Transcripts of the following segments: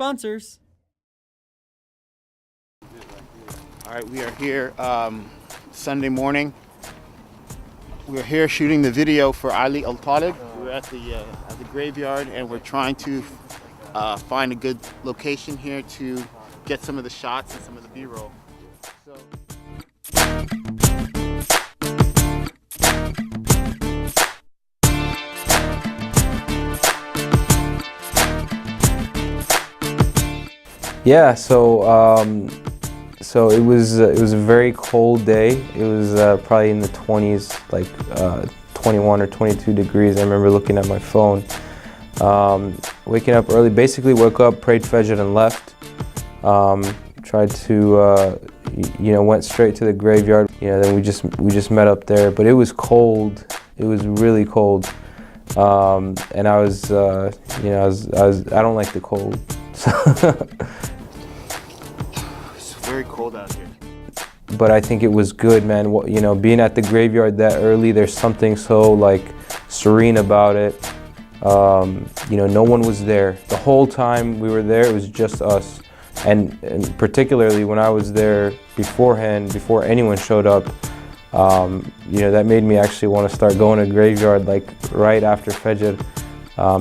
sponsors. All right, we are here Sunday morning. We're here shooting the video for Ali Altalib. We're at the graveyard, and we're trying to find a good location here to get some of the shots and some of the B-roll. Yeah, so it was a very cold day. It was probably in the 20s, like 21 or 22 degrees. I remember looking at my phone. Waking up early, basically woke up, prayed Fajr and left. Tried to, went straight to the graveyard. Then we just met up there, but it was cold. It was really cold. And I was, I don't like the cold. It's very cold out here. But I think it was good, man. Being at the graveyard that early, there's something so like serene about it. No one was there. The whole time we were there, it was just us. And particularly when I was there beforehand, before anyone showed up, that made me actually want to start going to graveyard like right after Fajr.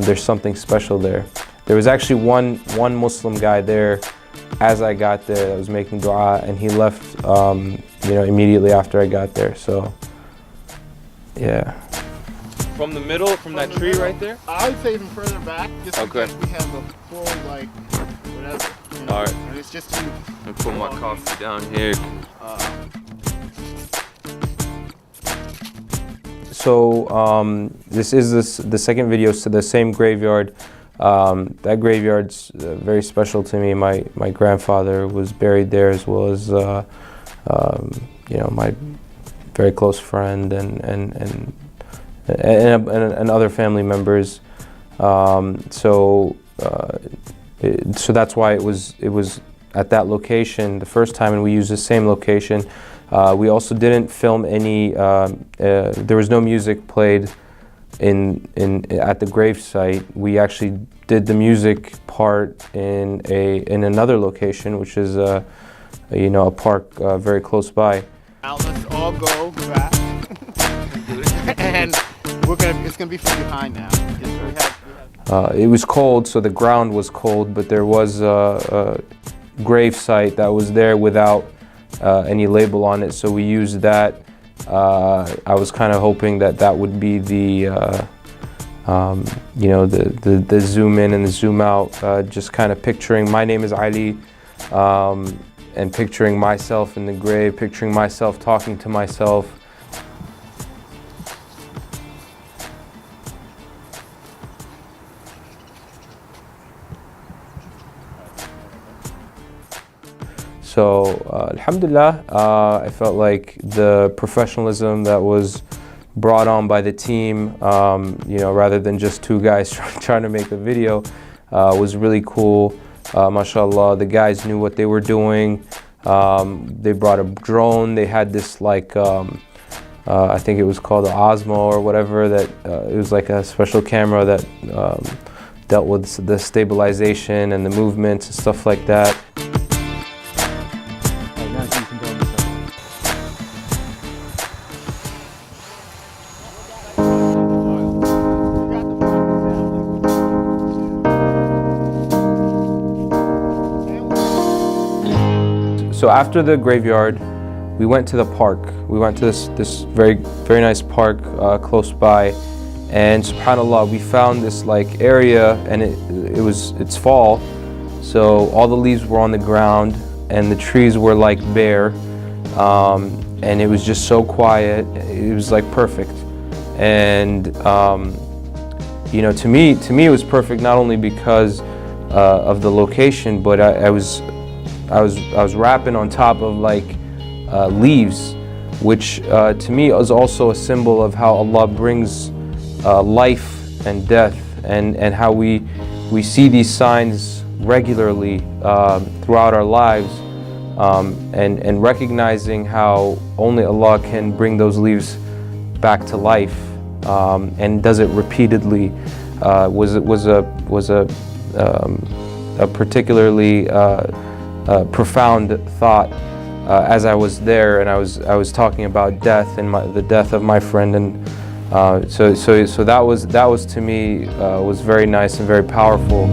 There's something special there. There was actually one Muslim guy there as I got there that was making dua, and he left immediately after I got there. So yeah. From the middle, from that tree right there? I would say even further back, just okay. Because we have a full whatever. All right. And it's just too. I put my coffee down here. So this is the second video to the same graveyard. That graveyard's very special to me. My grandfather was buried there, as well as my very close friend and other family members. So that's why it was at that location the first time, and we used the same location. We also didn't film any. There was no music played at the grave site. We actually did the music part in another location, which is a park very close by. Now let's all go back, and it's gonna be from behind now. It was cold, so the ground was cold, but there was a grave site that was there without any label on it, so we used that. I was kind of hoping that would be the zoom in and the zoom out, just kind of picturing my name is Ali, and picturing myself in the grave, picturing myself talking to myself. So alhamdulillah, I felt like the professionalism that was brought on by the team, rather than just two guys trying to make a video, was really cool. MashaAllah, the guys knew what they were doing. They brought a drone. They had this I think it was called the Osmo or whatever, that it was like a special camera that dealt with the stabilization and the movements and stuff like that. So after the graveyard, we went to the park. We went to this very nice park close by, and subhanallah, we found this like area, and it's fall, so all the leaves were on the ground, and the trees were like bare, and it was just so quiet. It was like perfect, and to me it was perfect, not only because of the location, but I was rapping on top of like leaves, which to me is also a symbol of how Allah brings life and death, and how we see these signs regularly throughout our lives, and recognizing how only Allah can bring those leaves back to life, and does it repeatedly, was a a particularly profound thought as I was there, and I was talking about death and the death of my friend, and so that was to me was very nice and very powerful.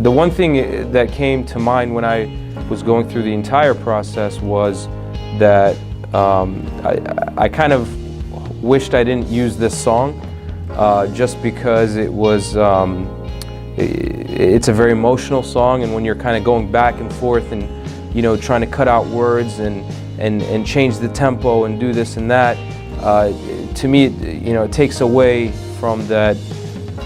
The one thing that came to mind when I was going through the entire process was that I kind of wished I didn't use this song just because it was it's a very emotional song, and when you're kind of going back and forth and trying to cut out words and change the tempo and do this and that, to me it takes away from that.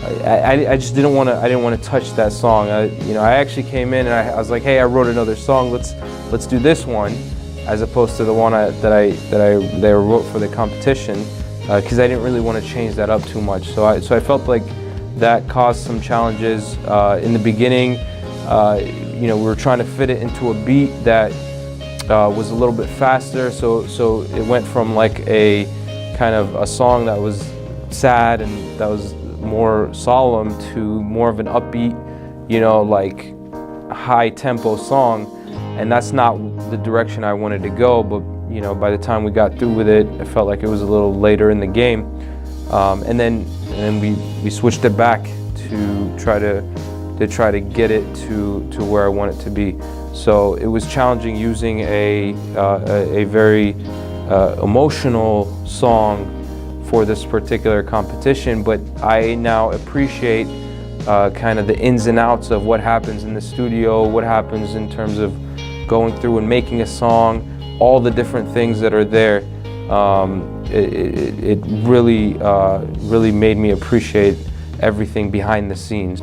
I just didn't want to touch that song. I actually came in and I was like, hey, I wrote another song. Let's do this one, as opposed to the one that I wrote for the competition, because I didn't really want to change that up too much. So I felt like that caused some challenges in the beginning. We were trying to fit it into a beat that was a little bit faster. So it went from like a kind of a song that was sad and that was more solemn to more of an upbeat, like high tempo song, and that's not the direction I wanted to go. But by the time we got through with it, I felt like it was a little later in the game, and then we switched it back to try to get it to where I want it to be. So it was challenging using a very emotional song for this particular competition, but I now appreciate kind of the ins and outs of what happens in the studio, what happens in terms of going through and making a song, all the different things that are there. It really made me appreciate everything behind the scenes.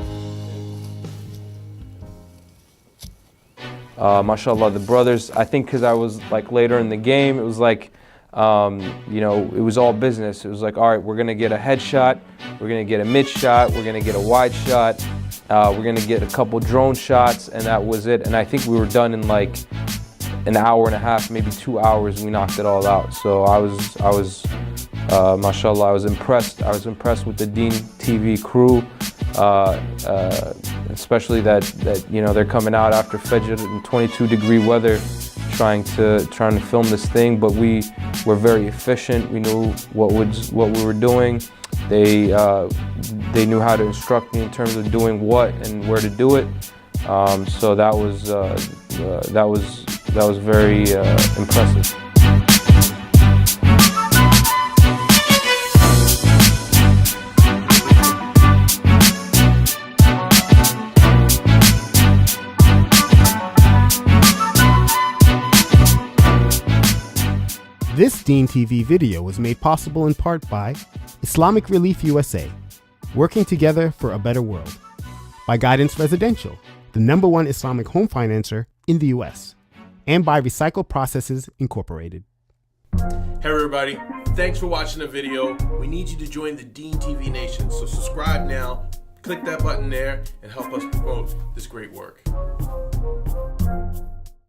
MashaAllah, the brothers, I think because I was like later in the game, it was like, it was all business. It was like, all right, we're gonna get a headshot, we're gonna get a mid shot, we're gonna get a wide shot, we're gonna get a couple drone shots, and that was it. And I think we were done in like an hour and a half, maybe 2 hours. We knocked it all out. So I was, mashallah, I was impressed. I was impressed with the Deen TV crew, especially that they're coming out after Fajr in 22-degree weather, trying to film this thing. But we were very efficient. We knew what we were doing. They knew how to instruct me in terms of doing what and where to do it. So that was very impressive. This Deen TV video was made possible in part by Islamic Relief USA, working together for a better world, by Guidance Residential, the #1 Islamic home financer in the US, and by Recycle Processes Incorporated. Hey everybody, thanks for watching the video. We need you to join the Deen TV Nation, so subscribe now, click that button there, and help us promote this great work.